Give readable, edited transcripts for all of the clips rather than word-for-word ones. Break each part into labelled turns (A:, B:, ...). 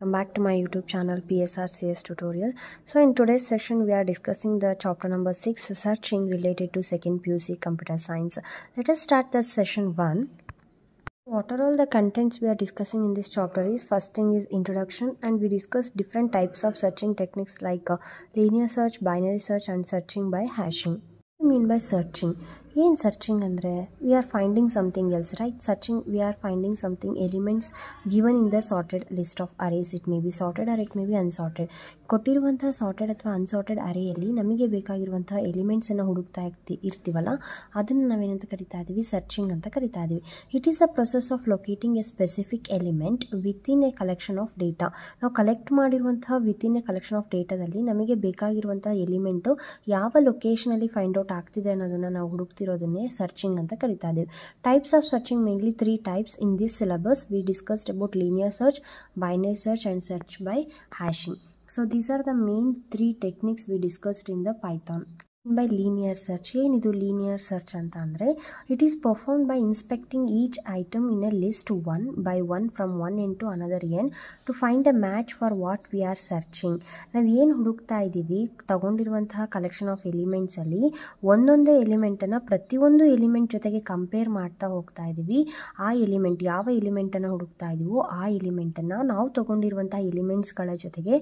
A: Welcome back to my YouTube channel PSRCS tutorial. So in today's session we are discussing the chapter number 6, searching, related to second PUC computer science. Let us start the session 1. What are all the contents we are discussing in this chapter is, first thing is introduction, and we discuss different types of searching techniques like linear search, binary search and searching by hashing. What do you mean by searching? In searching andre we are finding something else, right? Searching, we are finding something, elements given in the sorted list of arrays. It may be sorted or it may be unsorted. ಕೊಟ್ಟಿರುವಂತಹ sorted ಅಥವಾ assorted ಅರೇಯಲ್ಲಿ ನಮಗೆ ಬೇಕಾಗಿರುವಂತಹ ಎಲಿಮೆಂಟ್ಸನ್ನು ಹುಡುಕ್ತಾ ಇರ್ತೀವಲ್ಲ, ಅದನ್ನು ನಾವೇನಂತ ಕರಿತಾ ಇದ್ದೀವಿ? ಸರ್ಚಿಂಗ್ ಅಂತ ಕರಿತಾ ಇದ್ದೀವಿ. It is the process of locating A specific element within A collection of data. ನಾವು ಕಲೆಕ್ಟ್ ಮಾಡಿರುವಂತಹ ವಿತಿನ್ ಎ ಕಲೆಕ್ಷನ್ ಆಫ್ ಡೇಟಾದಲ್ಲಿ ನಮಗೆ ಬೇಕಾಗಿರುವಂತಹ ಎಲಿಮೆಂಟು ಯಾವ ಲೊಕೇಶನಲ್ಲಿ ಫೈಂಡ್ ಔಟ್ ಆಗ್ತಿದೆ ಅನ್ನೋದನ್ನು ನಾವು ಹುಡುಕ್ತಿರೋದನ್ನೇ ಸರ್ಚಿಂಗ್ ಅಂತ ಕರಿತಾ ಇದ್ದೀವಿ. Types of searching, mainly 3 types in this syllabus. We discussed about linear search, binary search and search by hashing. So these are the main 3 techniques we discussed in the Python. By linear search, ಏನಿದು linear search ಅಂತ ಅಂದರೆ, it is performed by inspecting each item in a list one by one from one end to another end to find a match for what we are searching. ನಾವು ಏನು ಹುಡುಕ್ತಾ ಇದ್ದೀವಿ, ತಗೊಂಡಿರುವಂತಹ collection of ಎಲಿಮೆಂಟ್ಸಲ್ಲಿ ಒಂದೊಂದೇ ಎಲಿಮೆಂಟನ್ನು ಪ್ರತಿಯೊಂದು element ಜೊತೆಗೆ compare ಮಾಡ್ತಾ ಹೋಗ್ತಾ ಇದ್ದೀವಿ. ಆ ಎಲಿಮೆಂಟ್, ಯಾವ ಎಲಿಮೆಂಟನ್ನು ಹುಡುಕ್ತಾ ಇದ್ದೀವೋ ಆ ಎಲಿಮೆಂಟನ್ನು ನಾವು ತಗೊಂಡಿರುವಂತಹ ಎಲಿಮೆಂಟ್ಸ್ಗಳ ಜೊತೆಗೆ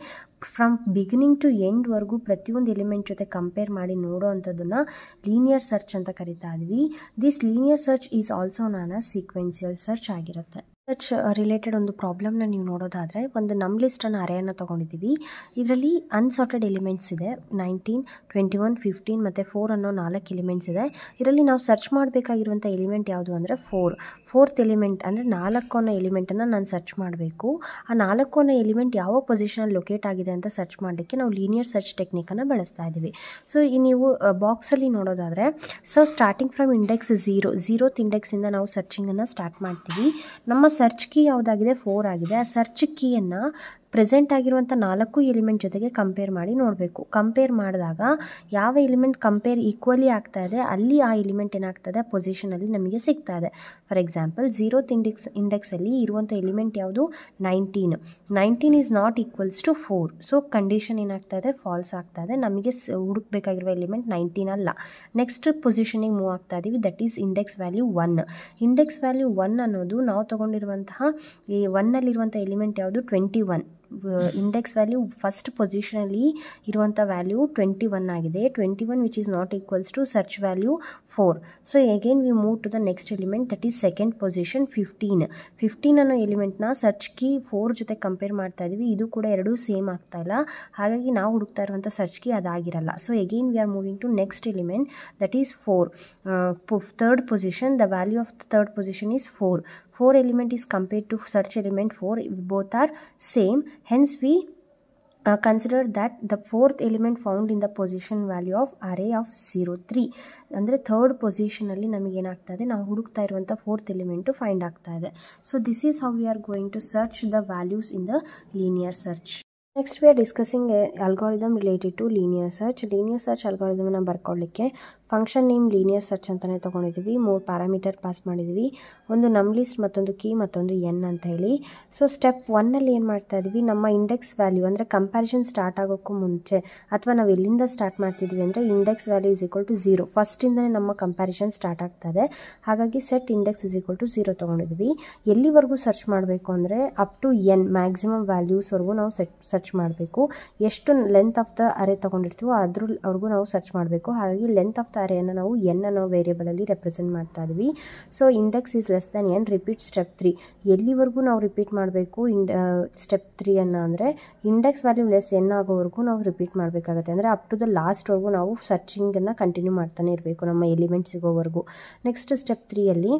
A: ಫ್ರಮ್ ಬಿಗಿನಿಂಗ್ ಟು ಎಂಡ್ವರೆಗೂ ಪ್ರತಿಯೊಂದು ಎಲಿಮೆಂಟ್ ಜೊತೆ ಕಂಪೇರ್ ಮಾಡಿ ನೋಡೋ ಅಂಥದ್ದನ್ನು ಲೀನಿಯರ್ ಸರ್ಚ್ ಅಂತ ಕರಿತಾ ಇದ್ವಿ. This linear search is also non as sequential search ಆಗಿರುತ್ತೆ. ಸರ್ಚ್ ರಿಲೇಟೆಡ್ ಒಂದು ಪ್ರಾಬ್ಲಮ್ನ ನೀವು ನೋಡೋದಾದರೆ, ಒಂದು ನಮ್ ಲಿಸ್ಟನ್ನು ಅರೇಯನ್ನು ತೊಗೊಂಡಿದ್ದೀವಿ. ಇದರಲ್ಲಿ ಅನ್ಸಾರ್ಟೆಡ್ ಎಲಿಮೆಂಟ್ಸ್ ಇದೆ, 19, 21, 15 ಮತ್ತು 4 ಅನ್ನೋ 4 ಎಲಿಮೆಂಟ್ಸ್ ಇದೆ. ಇದರಲ್ಲಿ ನಾವು ಸರ್ಚ್ ಮಾಡಬೇಕಾಗಿರುವಂಥ ಎಲಿಮೆಂಟ್ ಯಾವುದು ಅಂದರೆ 4th ಎಲಿಮೆಂಟ್ ಅಂದರೆ 4 ಅನ್ನೋ ಎಲಿಮೆಂಟನ್ನು ನಾನು ಸರ್ಚ್ ಮಾಡಬೇಕು. ಆ 4 ಅನ್ನೋ ಎಲಿಮೆಂಟ್ ಯಾವ ಪೊಸಿಷನಲ್ಲಿ ಲೊಕೇಟ್ ಆಗಿದೆ ಅಂತ ಸರ್ಚ್ ಮಾಡಲಿಕ್ಕೆ ನಾವು ಲೀನಿಯರ್ ಸರ್ಚ್ ಟೆಕ್ನಿಕನ್ನು ಬಳಸ್ತಾ ಇದ್ದೀವಿ. ಸೊ ಈ ನೀವು ಬಾಕ್ಸಲ್ಲಿ ನೋಡೋದಾದರೆ, so starting from index 0th ಇಂಡೆಕ್ಸಿಂದ ನಾವು ಸರ್ಚಿಂಗನ್ನು ಸ್ಟಾರ್ಟ್ ಮಾಡ್ತೀವಿ. ನಮ್ಮ ಸರ್ಚ್ ಕೀ ಯಾವುದಾಗಿದೆ? 4 ಆಗಿದೆ. ಆ ಸರ್ಚ್ ಕೀಯನ್ನು ಪ್ರೆಸೆಂಟ್ ಆಗಿರುವಂಥ 4 ಎಲಿಮೆಂಟ್ ಜೊತೆಗೆ ಕಂಪೇರ್ ಮಾಡಿ ನೋಡಬೇಕು. ಕಂಪೇರ್ ಮಾಡಿದಾಗ ಯಾವ ಎಲಿಮೆಂಟ್ ಕಂಪೇರ್ ಈಕ್ವಲಿ ಆಗ್ತಾ ಇದೆ ಅಲ್ಲಿ ಆ ಎಲಿಮೆಂಟ್ ಏನಾಗ್ತದೆ, ಪೊಸಿಷನಲ್ಲಿ ನಮಗೆ ಸಿಗ್ತಾ ಇದೆ. ಫಾರ್ ಎಕ್ಸಾಂಪಲ್ 0th ಇಂಡೆಕ್ಸಲ್ಲಿ ಇರುವಂಥ ಎಲಿಮೆಂಟ್ ಯಾವುದು? 19 is not equals to 4. So condition ಏನಾಗ್ತಾ ಇದೆ? ಫಾಲ್ಸ್ ಆಗ್ತಾ ಇದೆ. ನಮಗೆ ಹುಡುಕಬೇಕಾಗಿರುವ ಎಲಿಮೆಂಟ್ 19 ಅಲ್ಲ. ನೆಕ್ಸ್ಟ್ ಪೊಸಿಷನಿಗೆ ಮೂವ್ ಆಗ್ತಾ ಇದ್ದೀವಿ, that is index value 1. Index value 1 ಅನ್ನೋದು ನಾವು ತೊಗೊಂಡಿರುವಂತಹ ಈ 1ನಲ್ಲಿರುವಂಥ ಎಲಿಮೆಂಟ್ ಯಾವುದು? 21. ಇಂಡೆಕ್ಸ್ ವ್ಯಾಲ್ಯೂ ಫಸ್ಟ್ ಪೊಸಿಷನಲ್ಲಿ ಇರುವಂಥ ವ್ಯಾಲ್ಯೂ 21 ಆಗಿದೆ. 21 which is not equals to search value 4. So again we move to the next element, that is second position 15 ಅನ್ನೋ ಎಲಿಮೆಂಟ್ನ search key 4 ಜೊತೆ compare ಮಾಡ್ತಾ ಇದ್ದೀವಿ. ಇದು ಕೂಡ ಎರಡೂ ಸೇಮ್ ಆಗ್ತಾ ಇಲ್ಲ, ಹಾಗಾಗಿ ನಾವು ಹುಡುಕ್ತಾ ಇರುವಂಥ ಸರ್ಚ್ ಕೀ ಅದಾಗಿರಲ್ಲ. So again we are moving to next element, that is 4. Third position, the value of the third position is 4. 4 element is compared to search element 4. Both are same. Hence we consider that the 4th element found in the position value of array of 03. ಅಂದರೆ third ಪೊಸಿಷನಲ್ಲಿ ನಮಗೇನಾಗ್ತಾ ಇದೆ, ನಾವು ಹುಡುಕ್ತಾ ಇರುವಂಥ 4th element find ಆಗ್ತಾ ಇದೆ. So this is how we are going to search the values in the linear search. Next we are discussing algorithm related to linear search. Linear search ಅಲ್ಗಾರಿದಮ್ನ ಬರ್ಕೊಳ್ಳಿಕ್ಕೆ function name linear search ಅಂತಲೇ ತೊಗೊಂಡಿದ್ದೀವಿ. 3 parameter pass ಮಾಡಿದ್ದೀವಿ, ಒಂದು ನಮ್ list, ಮತ್ತೊಂದು key, ಮತ್ತೊಂದು N ಅಂತ ಹೇಳಿ. ಸೊ ಸ್ಟೆಪ್ 1ನಲ್ಲಿ ಏನು ಮಾಡ್ತಾ ಇದ್ದೀವಿ, ನಮ್ಮ ಇಂಡೆಕ್ಸ್ ವ್ಯಾಲ್ಯೂ ಅಂದರೆ ಕಂಪ್ಯಾರಿಸನ್ ಸ್ಟಾರ್ಟ್ ಆಗೋಕ್ಕೂ ಮುಂಚೆ ಅಥವಾ ನಾವು ಎಲ್ಲಿಂದ ಸ್ಟಾರ್ಟ್ ಮಾಡ್ತಿದ್ವಿ ಅಂದರೆ index value is equal to 0. ಫಸ್ಟಿಂದನೇ ನಮ್ಮ ಕಂಪ್ಯಾರಿಸನ್ ಸ್ಟಾರ್ಟ್ ಆಗ್ತದೆ. ಹಾಗಾಗಿ set index is equal to 0 ತೊಗೊಂಡಿದ್ವಿ. ಎಲ್ಲಿವರೆಗೂ ಸರ್ಚ್ ಮಾಡಬೇಕು ಅಂದರೆ ಅಪ್ ಟು ಎನ್, ಮ್ಯಾಕ್ಸಿಮಮ್ ವ್ಯಾಲ್ಯೂಸ್ವರೆಗೂ ನಾವು ಸರ್ಚ್ ಮಾಡಬೇಕು. ಎಷ್ಟು ಲೆಂತ್ ಆಫ್ ದ ಅರೇ ತೊಗೊಂಡಿರ್ತೀವೋ ಅದ್ರವರೆಗೂ ನಾವು ಸರ್ಚ್ ಮಾಡಬೇಕು. ಹಾಗಾಗಿ ಲೆಂತ್ ಆಫ್ ದ ಅರೇಯನ್ನು ನಾವು ಎನ್ ಅನ್ನೋ ವೇರಿಯೇಬಲಲ್ಲಿ ರೆಪ್ರೆಸೆಂಟ್ ಮಾಡ್ತಾ ಇದ್ವಿ. So index is less than N, repeat step 3. ಎಲ್ಲಿವರೆಗೂ ನಾವು ರಿಪೀಟ್ ಮಾಡಬೇಕು ಸ್ಟೆಪ್ 3 ಅನ್ನು ಅಂದರೆ ಇಂಡೆಕ್ಸ್ ವ್ಯಾಲ್ಯೂ ಲೆಸ್ ಎನ್ ಆಗೋವರೆಗೂ ನಾವು ರಿಪೀಟ್ ಮಾಡಬೇಕಾಗುತ್ತೆ. ಅಂದರೆ ಅಪ್ ಟು ದ ಲಾಸ್ಟ್ವರೆಗೂ ನಾವು ಸರ್ಚಿಂಗನ್ನು ಕಂಟಿನ್ಯೂ ಮಾಡ್ತಾನೆ ಇರಬೇಕು ನಮ್ಮ ಎಲಿಮೆಂಟ್ ಸಿಗೋವರೆಗೂ. ನೆಕ್ಸ್ಟ್ ಸ್ಟೆಪ್ 3ಯಲ್ಲಿ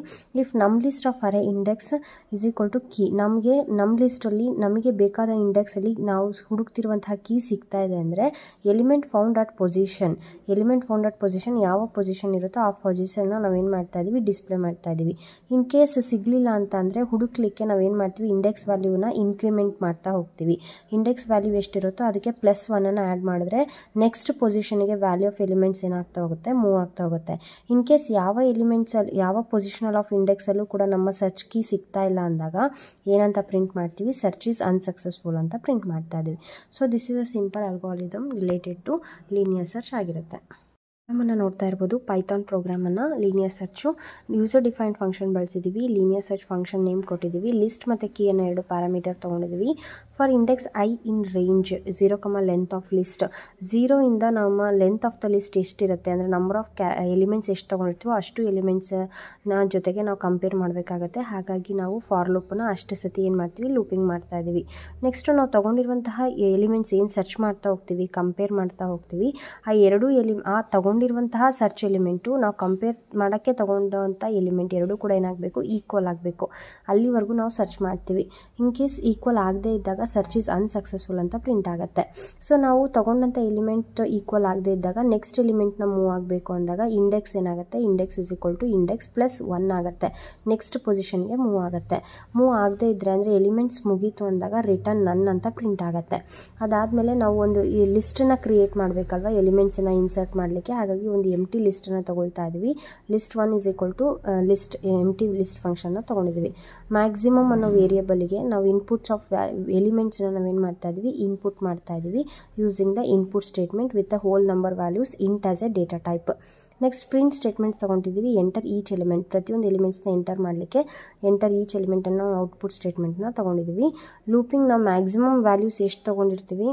A: if num list of array index is equal to key, ನಮಗೆ ನಮ್ ಲಿಸ್ಟಲ್ಲಿ ನಮಗೆ ಬೇಕಾದ ಇಂಡೆಕ್ಸಲ್ಲಿ ನಾವು ಹುಡುಕ್ತಿರುವಂತಹ ಕೀ ಸಿಗ್ತಾ ಇದೆ ಅಂದರೆ ಎಲಿಮೆಂಟ್ ಫೌಂಡ್ ಅಟ್ ಪೊಸಿಷನ್ ಯಾವ ಪೊಸಿಷನ್ ಇರುತ್ತೋ ಆ ಪೊಸಿಷನ್ನ ನಾವೇನು ಮಾಡ್ತಾ ಇದ್ದೀವಿ, ಡಿಸ್ಪ್ಲೇ ಮಾಡ್ತಾ ಇದ್ದೀವಿ. ಇನ್ ಕೇಸ್ ಸಿಗಲಿಲ್ಲ ಅಂತ ಅಂದರೆ ಹುಡುಕ್ಲಿಕ್ಕೆ ನಾವೇನು ಮಾಡ್ತೀವಿ, ಇಂಡೆಕ್ಸ್ ವ್ಯಾಲ್ಯೂನ ಇನ್ಕ್ರಿಮೆಂಟ್ ಮಾಡ್ತಾ ಹೋಗ್ತೀವಿ. ಇಂಡೆಕ್ಸ್ ವ್ಯಾಲ್ಯೂ ಎಷ್ಟಿರುತ್ತೋ ಅದಕ್ಕೆ +1 ಆ್ಯಡ್ ಮಾಡಿದ್ರೆ ನೆಕ್ಸ್ಟ್ ಪೊಸಿಷನ್ಗೆ ವ್ಯಾಲ್ಯೂ ಆಫ್ ಎಲಿಮೆಂಟ್ಸ್ ಏನಾಗ್ತಾ ಹೋಗುತ್ತೆ, ಮೂವ್ ಆಗ್ತಾ ಹೋಗುತ್ತೆ. ಇನ್ ಕೇಸ್ ಯಾವ ಎಲಿಮೆಂಟ್ಸಲ್ಲಿ ಯಾವ ಪೊಸಿಷನಲ್ ಆಫ್ ಇಂಡೆಕ್ಸಲ್ಲೂ ಕೂಡ ನಮ್ಮ ಸರ್ಚ್ ಕೀ ಸಿಗ್ತಾ ಇಲ್ಲ ಅಂದಾಗ ಏನಂತ ಪ್ರಿಂಟ್ ಮಾಡ್ತೀವಿ, ಸರ್ಚ್ ಈಸ್ ಅನ್ಸಕ್ಸಸ್ಫುಲ್ ಅಂತ ಪ್ರಿಂಟ್ ಮಾಡ್ತಾ ಇದ್ದೀವಿ. So this is a simple algorithm related to linear search ಆಗಿರುತ್ತೆ. ಪ್ರೋಗ್ರಾಮನ್ನು ನೋಡ್ತಾ ಇರ್ಬೋದು, ಪೈಥಾನ್ ಪ್ರೋಗ್ರಾಮನ್ನು linear search user defined function ಬಳಸಿದ್ದೀವಿ. ಲೀನಿಯರ್ ಸರ್ಚ್ ಫಂಕ್ಷನ್ ನೇಮ್ ಕೊಟ್ಟಿದ್ದೀವಿ. ಲಿಸ್ಟ್ ಮತ್ತು ಕೀಯನ್ನು 2 ಪ್ಯಾರಾಮೀಟರ್ ತೊಗೊಂಡಿದ್ದೀವಿ. For index i in range 0, length of list 0 ಇಂದ ನಮ್ಮ ಲೆಂತ್ ಆಫ್ ದ ಲಿಸ್ಟ್ ಎಷ್ಟಿರುತ್ತೆ ಅಂದರೆ ನಂಬರ್ ಆಫ್ ಎಲಿಮೆಂಟ್ಸ್ ಎಷ್ಟು ತೊಗೊಂಡಿರ್ತೀವೋ ಅಷ್ಟು ಎಲಿಮೆಂಟ್ಸ್ನ ಜೊತೆಗೆ ನಾವು ಕಂಪೇರ್ ಮಾಡಬೇಕಾಗತ್ತೆ. ಹಾಗಾಗಿ ನಾವು ಫಾರ್ ಲೂಪನ್ನ ಅಷ್ಟು ಸತಿ ಏನು ಮಾಡ್ತೀವಿ, ಲೂಪಿಂಗ್ ಮಾಡ್ತಾ ಇದ್ದೀವಿ. ನೆಕ್ಸ್ಟು ನಾವು ತೊಗೊಂಡಿರುವಂತಹ ಎಲಿಮೆಂಟ್ಸ್ ಏನು ಸರ್ಚ್ ಮಾಡ್ತಾ ಹೋಗ್ತೀವಿ, ಕಂಪೇರ್ ಮಾಡ್ತಾ ಹೋಗ್ತೀವಿ. ಆ ತೊಗೊಂಡಿರುವಂತಹ ಸರ್ಚ್ ಎಲಿಮೆಂಟು ನಾವು ಕಂಪೇರ್ ಮಾಡೋಕ್ಕೆ ತೊಗೊಂಡಂಥ ಎಲಿಮೆಂಟ್ ಎರಡೂ ಕೂಡ ಏನಾಗಬೇಕು, ಈಕ್ವಲ್ ಆಗಬೇಕು. ಅಲ್ಲಿವರೆಗೂ ನಾವು ಸರ್ಚ್ ಮಾಡ್ತೀವಿ. ಇನ್ ಕೇಸ್ ಈಕ್ವಲ್ ಆಗದೇ ಇದ್ದಾಗ ಸರ್ಚ್ ಈಸ್ ಅನ್ಸಕ್ಸಸ್ಫುಲ್ ಅಂತ ಪ್ರಿಂಟ್ ಆಗುತ್ತೆ. ಸೊ ನಾವು ತೊಗೊಂಡಂಥ ಎಲಿಮೆಂಟ್ ಈಕ್ವಲ್ ಆಗದೇ ಇದ್ದಾಗ ನೆಕ್ಸ್ಟ್ ಎಲಿಮೆಂಟ್ನ ಮೂವ್ ಆಗಬೇಕು ಅಂದಾಗ ಇಂಡೆಕ್ಸ್ ಏನಾಗುತ್ತೆ, index is equal to index +1 ಆಗುತ್ತೆ. ನೆಕ್ಸ್ಟ್ ಪೊಸಿಷನ್ಗೆ ಮೂವ್ ಆಗುತ್ತೆ. ಮೂವ್ ಆಗದೇ ಇದ್ದರೆ ಅಂದರೆ ಎಲಿಮೆಂಟ್ಸ್ ಮುಗೀತು ಅಂದಾಗ ರಿಟರ್ನ್ ನನ್ ಅಂತ ಪ್ರಿಂಟ್ ಆಗುತ್ತೆ. ಅದಾದಮೇಲೆ ನಾವು ಒಂದು ಈ ಲಿಸ್ಟನ್ನು ಕ್ರಿಯೇಟ್ ಮಾಡಬೇಕಲ್ವ ಎಲಿಮೆಂಟ್ಸನ್ನು ಇನ್ಸರ್ಟ್ ಮಾಡಲಿಕ್ಕೆ. ಹಾಗಾಗಿ ಒಂದು ಎಂಟಿ ಲಿಸ್ಟನ್ನು ತೊಗೊಳ್ತಾ ಇದ್ದೀವಿ. List one is equal to list empty list ಫಂಕ್ಷನ್ನ ತೊಗೊಂಡಿದ್ದೀವಿ. ಮ್ಯಾಕ್ಸಿಮಮ್ ಅನ್ನೋ ವೇರಿಯೇಬಲ್ಗೆ ನಾವು ಇನ್ಪುಟ್ಸ್ ಆಫ್ ಎಲಿಮೆಂಟ್ಸ್ನ ನಾವೇನು ಮಾಡ್ತಾ ಇದ್ದೀವಿ, ಇನ್ಪುಟ್ ಮಾಡ್ತಾ ಇದ್ದೀವಿ using the input statement with the whole number values int as a data type. Next print statements ತೊಗೊಂಡಿದ್ದೀವಿ. ಎಂಟರ್ ಈಚ್ ಎಲಿಮೆಂಟ್, ಪ್ರತಿಯೊಂದು ಎಲಿಮೆಂಟ್ಸ್ನ ಎಂಟರ್ ಮಾಡಲಿಕ್ಕೆ ಎಂಟರ್ ಈಚ್ ಎಲಿಮೆಂಟನ್ನು ಔಟ್ಪುಟ್ ಸ್ಟೇಟ್ಮೆಂಟ್ನ ತೊಗೊಂಡಿದ್ದೀವಿ. ಲೂಪಿಂಗ್ ನಾವು ಮ್ಯಾಕ್ಸಿಮಮ್ ವ್ಯಾಲ್ಯೂಸ್ ಎಷ್ಟು ತೊಗೊಂಡಿರ್ತೀವಿ,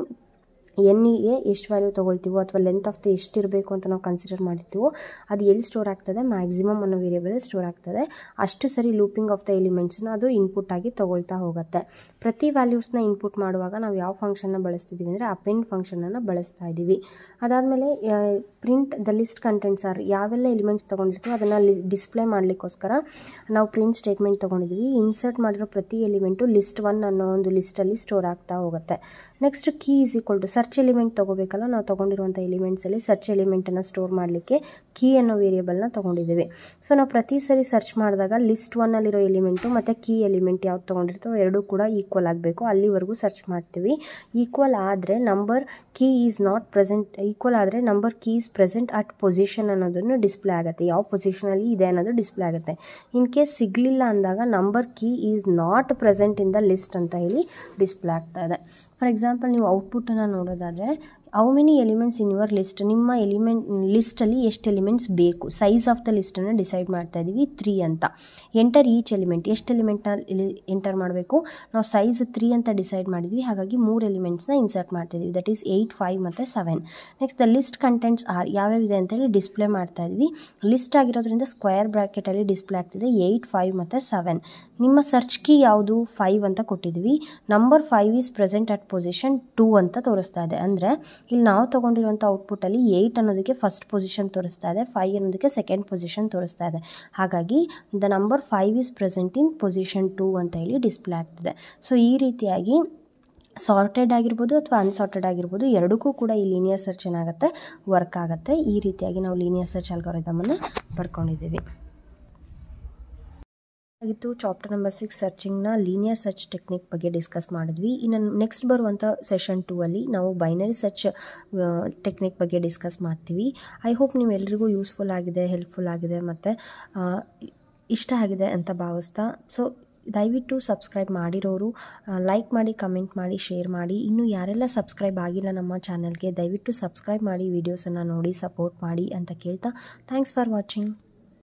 A: ಎನ್ನಿಗೆ ಎಷ್ಟು ವ್ಯಾಲ್ಯೂ ತೊಗೊಳ್ತೀವೋ ಅಥವಾ ಲೆಂತ್ ಆಫ್ ದ ಎಷ್ಟಿರಬೇಕು ಅಂತ ನಾವು ಕನ್ಸಿಡರ್ ಮಾಡಿರ್ತೀವೋ ಅದು ಎಲ್ಲಿ ಸ್ಟೋರ್ ಆಗ್ತದೆ, ಮ್ಯಾಕ್ಸಿಮಮ್ ಅನ್ನೋ ವೇರಿಯೇಬಲ್ ಸ್ಟೋರ್ ಆಗ್ತದೆ. ಅಷ್ಟು ಸರಿ ಲೂಪಿಂಗ್ ಆಫ್ ದ ಎಲಿಮೆಂಟ್ಸ್ನ ಅದು ಇನ್ಪುಟ್ ಆಗಿ ತೊಗೊಳ್ತಾ ಹೋಗುತ್ತೆ. ಪ್ರತಿ ವ್ಯಾಲ್ಯೂಸ್ನ ಇನ್ಪುಟ್ ಮಾಡುವಾಗ ನಾವು ಯಾವ ಫಂಕ್ಷನ್ನ ಬಳಸ್ತಿದ್ದೀವಿ ಅಂದರೆ ಅಪೆಂಡ್ ಫಂಕ್ಷನನ್ನು ಬಳಸ್ತಾ ಇದ್ದೀವಿ. ಅದಾದಮೇಲೆ print the list contents are, ಯಾವೆಲ್ಲ ಎಲಿಮೆಂಟ್ಸ್ ತೊಗೊಂಡಿರ್ತೀವೋ ಅದನ್ನು ಡಿಸ್ಪ್ಲೇ ಮಾಡಲಿಕ್ಕೋಸ್ಕರ ನಾವು ಪ್ರಿಂಟ್ ಸ್ಟೇಟ್ಮೆಂಟ್ ತೊಗೊಂಡಿದ್ದೀವಿ. ಇನ್ಸರ್ಟ್ ಮಾಡಿರೋ ಪ್ರತಿ ಎಲಿಮೆಂಟು ಲಿಸ್ಟ್1 ಅನ್ನೋ ಒಂದು ಲಿಸ್ಟಲ್ಲಿ ಸ್ಟೋರ್ ಆಗ್ತಾ ಹೋಗುತ್ತೆ. Next key is equal to search element ತೊಗೋಬೇಕಲ್ಲ, ನಾವು ತೊಗೊಂಡಿರುವಂಥ ಎಲಿಮೆಂಟ್ಸಲ್ಲಿ ಸರ್ಚ್ ಎಲಿಮೆಂಟನ್ನು ಸ್ಟೋರ್ ಮಾಡಲಿಕ್ಕೆ ಕೀ ಅನ್ನೋ ವೇರಿಯೇಬಲ್ನ ತೊಗೊಂಡಿದ್ದೀವಿ. ಸೊ ನಾವು ಪ್ರತಿ ಸರಿ ಸರ್ಚ್ ಮಾಡಿದಾಗ ಲಿಸ್ಟ್1ಅಲ್ಲಿರೋ ಎಲಿಮೆಂಟು ಮತ್ತು ಕೀ ಎಲಿಮೆಂಟ್ ಯಾವ್ದು ತೊಗೊಂಡಿರ್ತೀವೋ ಎರಡೂ ಕೂಡ ಈಕ್ವಲ್ ಆಗಬೇಕು, ಅಲ್ಲಿವರೆಗೂ ಸರ್ಚ್ ಮಾಡ್ತೀವಿ. ಈಕ್ವಲ್ ಆದರೆ number key is not present, equal ಆದರೆ number key is present at position ಅನ್ನೋದನ್ನು ಡಿಸ್ಪ್ಲೇ ಆಗುತ್ತೆ, ಯಾವ ಪೊಸಿಷನಲ್ಲಿ ಇದೆ ಅನ್ನೋದು ಡಿಸ್ಪ್ಲೇ ಆಗುತ್ತೆ. ಇನ್ ಕೇಸ್ ಸಿಗಲಿಲ್ಲ ಅಂದಾಗ number key is not present in the list ಅಂತ ಹೇಳಿ ಡಿಸ್ಪ್ಲೇ ಆಗ್ತಾ ಇದೆ. ಫಾರ್ ಎಕ್ಸಾಂಪಲ್ ನೀವು ಔಟ್ಪುಟ್ಟನ್ನು ನೋಡೋದಾದರೆ how many elements in your list, ನಿಮ್ಮ ಲಿಸ್ಟಲ್ಲಿ ಎಷ್ಟು ಎಲಿಮೆಂಟ್ಸ್ ಬೇಕು, ಸೈಜ್ ಆಫ್ ದ ಲಿಸ್ಟನ್ನು ಡಿಸೈಡ್ ಮಾಡ್ತಾ ಇದ್ದೀವಿ 3 ಅಂತ. ಎಂಟರ್ ಈಚ್ ಎಲಿಮೆಂಟ್, ಎಷ್ಟು ಎಲಿಮೆಂಟ್ನ ಎಂಟರ್ ಮಾಡಬೇಕು, ನಾವು ಸೈಜ್ 3 ಅಂತ ಡಿಸೈಡ್ ಮಾಡಿದ್ವಿ. ಹಾಗಾಗಿ 3 ಎಲಿಮೆಂಟ್ಸ್ನ ಇನ್ಸರ್ಟ್ ಮಾಡ್ತಿದ್ವಿ, ದಟ್ ಈಸ್ 8, 5 ಮತ್ತು 7. Next the list contents are, ಯಾವ್ಯಾವ ಇದೆ ಅಂತೇಳಿ ಡಿಸ್ಪ್ಲೇ ಮಾಡ್ತಾ ಇದ್ವಿ. ಲಿಸ್ಟ್ ಆಗಿರೋದ್ರಿಂದ ಸ್ಕ್ವೇರ್ ಬ್ರ್ಯಾಕೆಟಲ್ಲಿ ಡಿಸ್ಪ್ಲೇ ಆಗ್ತಿದೆ 8, 5 ಮತ್ತು 7. ನಿಮ್ಮ ಸರ್ಚ್ ಕೀ ಯಾವುದು 5 ಅಂತ ಕೊಟ್ಟಿದ್ವಿ. Number 5 is present at position 2 ಅಂತ ತೋರಿಸ್ತಾ ಇದೆ. ಅಂದರೆ ಇಲ್ಲಿ ನಾವು ತೊಗೊಂಡಿರುವಂಥ ಔಟ್ಪುಟ್ಟಲ್ಲಿ 8 ಅನ್ನೋದಕ್ಕೆ ಫಸ್ಟ್ ಪೊಸಿಷನ್ ತೋರಿಸ್ತಾ ಇದೆ, 5 ಅನ್ನೋದಕ್ಕೆ ಸೆಕೆಂಡ್ ಪೊಸಿಷನ್ ತೋರಿಸ್ತಾ ಇದೆ. ಹಾಗಾಗಿ the number 5 is present in position 2 ಅಂತ ಹೇಳಿ ಡಿಸ್ಪ್ಲೇ ಆಗ್ತಿದೆ. ಸೊ ಈ ರೀತಿಯಾಗಿ ಸಾರ್ಟೆಡ್ ಆಗಿರ್ಬೋದು ಅಥವಾ ಅನ್ಸಾರ್ಟೆಡ್ ಆಗಿರ್ಬೋದು, ಎರಡಕ್ಕೂ ಕೂಡ ಈ ಲೀನಿಯರ್ ಸರ್ಚ್ ಏನಾಗುತ್ತೆ, ವರ್ಕ್ ಆಗುತ್ತೆ. ಈ ರೀತಿಯಾಗಿ ನಾವು ಲೀನಿಯರ್ ಸರ್ಚ್ ಅಲ್ಗಾರಿದಮನ್ನು ಬರ್ಕೊಂಡಿದ್ದೀವಿ. ಆಗಿತ್ತು ಚಾಪ್ಟರ್ ನಂಬರ್ 6 ಸರ್ಚಿಂಗ್ನ ಲೀನಿಯರ್ ಸರ್ಚ್ ಟೆಕ್ನಿಕ್ ಬಗ್ಗೆ ಡಿಸ್ಕಸ್ ಮಾಡಿದ್ವಿ. ಇನ್ನು ನೆಕ್ಸ್ಟ್ ಬರುವಂಥ ಸೆಷನ್ 2ಅಲ್ಲಿ ನಾವು ಬೈನರಿ ಸರ್ಚ್ ಟೆಕ್ನಿಕ್ ಬಗ್ಗೆ ಡಿಸ್ಕಸ್ ಮಾಡ್ತೀವಿ. ಐ ಹೋಪ್ ನಿಮ್ಮೆಲ್ಲರಿಗೂ ಯೂಸ್ಫುಲ್ ಆಗಿದೆ, ಹೆಲ್ಪ್ಫುಲ್ ಆಗಿದೆ ಮತ್ತು ಇಷ್ಟ ಆಗಿದೆ ಅಂತ ಭಾವಿಸ್ತಾ, ಸೊ ದಯವಿಟ್ಟು ಸಬ್ಸ್ಕ್ರೈಬ್ ಮಾಡಿರೋರು ಲೈಕ್ ಮಾಡಿ, ಕಮೆಂಟ್ ಮಾಡಿ, ಶೇರ್ ಮಾಡಿ. ಇನ್ನು ಯಾರೆಲ್ಲ ಸಬ್ಸ್ಕ್ರೈಬ್ ಆಗಿಲ್ಲ ನಮ್ಮ ಚಾನಲ್ಗೆ ದಯವಿಟ್ಟು ಸಬ್ಸ್ಕ್ರೈಬ್ ಮಾಡಿ, ವೀಡಿಯೋಸನ್ನು ನೋಡಿ ಸಪೋರ್ಟ್ ಮಾಡಿ ಅಂತ ಕೇಳ್ತಾ ಥ್ಯಾಂಕ್ಸ್ ಫಾರ್ ವಾಚಿಂಗ್.